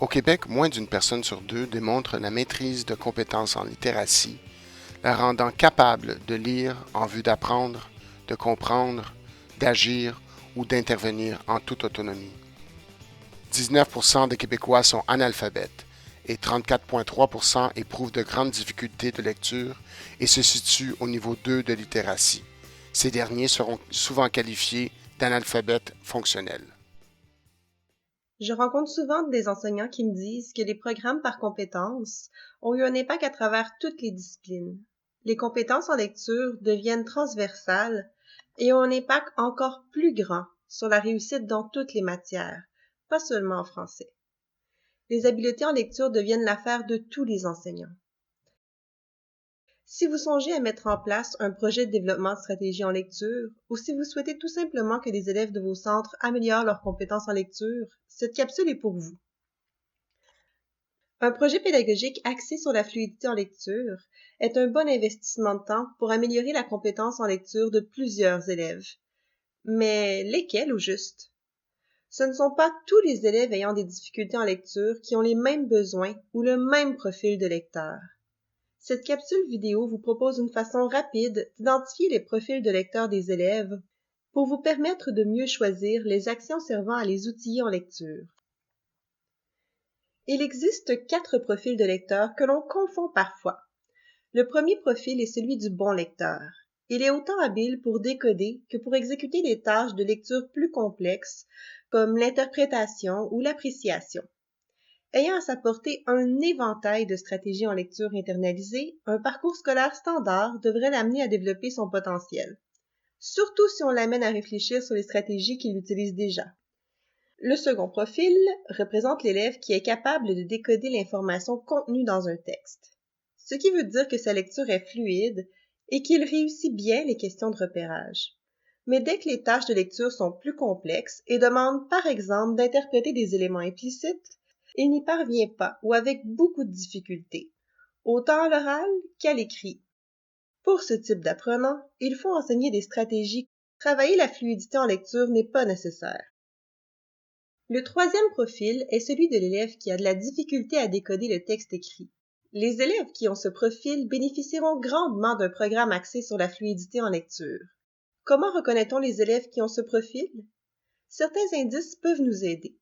Au Québec, moins d'une personne sur deux démontre la maîtrise de compétences en littératie, la rendant capable de lire en vue d'apprendre, de comprendre, d'agir ou d'intervenir en toute autonomie. 19% des Québécois sont analphabètes et 34,3% éprouvent de grandes difficultés de lecture et se situent au niveau 2 de littératie. Ces derniers seront souvent qualifiés d'analphabètes fonctionnels. Je rencontre souvent des enseignants qui me disent que les programmes par compétences ont eu un impact à travers toutes les disciplines. Les compétences en lecture deviennent transversales et ont un impact encore plus grand sur la réussite dans toutes les matières, pas seulement en français. Les habiletés en lecture deviennent l'affaire de tous les enseignants. Si vous songez à mettre en place un projet de développement de stratégie en lecture, ou si vous souhaitez tout simplement que les élèves de vos centres améliorent leurs compétences en lecture, cette capsule est pour vous. Un projet pédagogique axé sur la fluidité en lecture est un bon investissement de temps pour améliorer la compétence en lecture de plusieurs élèves. Mais lesquels au juste? Ce ne sont pas tous les élèves ayant des difficultés en lecture qui ont les mêmes besoins ou le même profil de lecteur. Cette capsule vidéo vous propose une façon rapide d'identifier les profils de lecteurs des élèves pour vous permettre de mieux choisir les actions servant à les outiller en lecture. Il existe 4 profils de lecteurs que l'on confond parfois. Le premier profil est celui du bon lecteur. Il est autant habile pour décoder que pour exécuter des tâches de lecture plus complexes comme l'interprétation ou l'appréciation. Ayant à sa portée un éventail de stratégies en lecture internalisées, un parcours scolaire standard devrait l'amener à développer son potentiel, surtout si on l'amène à réfléchir sur les stratégies qu'il utilise déjà. Le second profil représente l'élève qui est capable de décoder l'information contenue dans un texte, ce qui veut dire que sa lecture est fluide et qu'il réussit bien les questions de repérage. Mais dès que les tâches de lecture sont plus complexes et demandent par exemple d'interpréter des éléments implicites, il n'y parvient pas ou avec beaucoup de difficultés, autant à l'oral qu'à l'écrit. Pour ce type d'apprenant, il faut enseigner des stratégies. Travailler la fluidité en lecture n'est pas nécessaire. Le troisième profil est celui de l'élève qui a de la difficulté à décoder le texte écrit. Les élèves qui ont ce profil bénéficieront grandement d'un programme axé sur la fluidité en lecture. Comment reconnaît-on les élèves qui ont ce profil? Certains indices peuvent nous aider.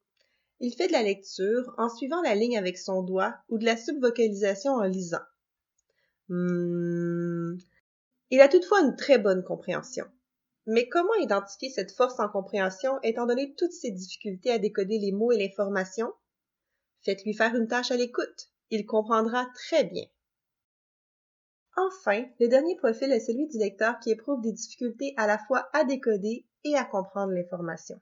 Il fait de la lecture en suivant la ligne avec son doigt ou de la subvocalisation en lisant. Il a toutefois une très bonne compréhension. Mais comment identifier cette force en compréhension étant donné toutes ses difficultés à décoder les mots et l'information? Faites-lui faire une tâche à l'écoute. Il comprendra très bien. Enfin, le dernier profil est celui du lecteur qui éprouve des difficultés à la fois à décoder et à comprendre l'information.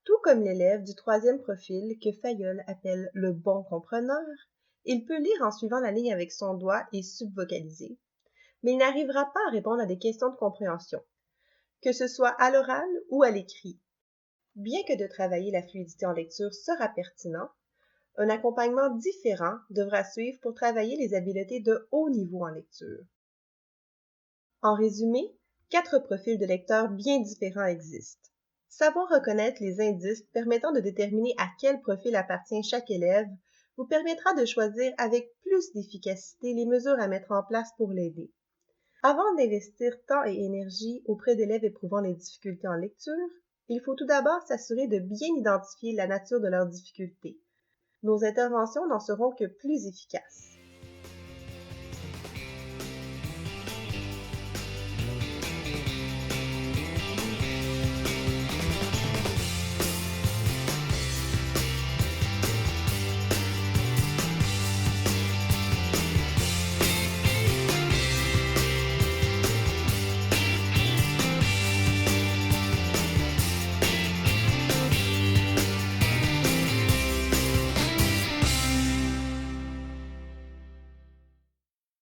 Tout comme l'élève du troisième profil que Fayolle appelle le bon compreneur, il peut lire en suivant la ligne avec son doigt et subvocaliser, mais il n'arrivera pas à répondre à des questions de compréhension, que ce soit à l'oral ou à l'écrit. Bien que de travailler la fluidité en lecture sera pertinent, un accompagnement différent devra suivre pour travailler les habiletés de haut niveau en lecture. En résumé, 4 profils de lecteurs bien différents existent. Savoir reconnaître les indices permettant de déterminer à quel profil appartient chaque élève vous permettra de choisir avec plus d'efficacité les mesures à mettre en place pour l'aider. Avant d'investir temps et énergie auprès d'élèves éprouvant des difficultés en lecture, il faut tout d'abord s'assurer de bien identifier la nature de leurs difficultés. Nos interventions n'en seront que plus efficaces.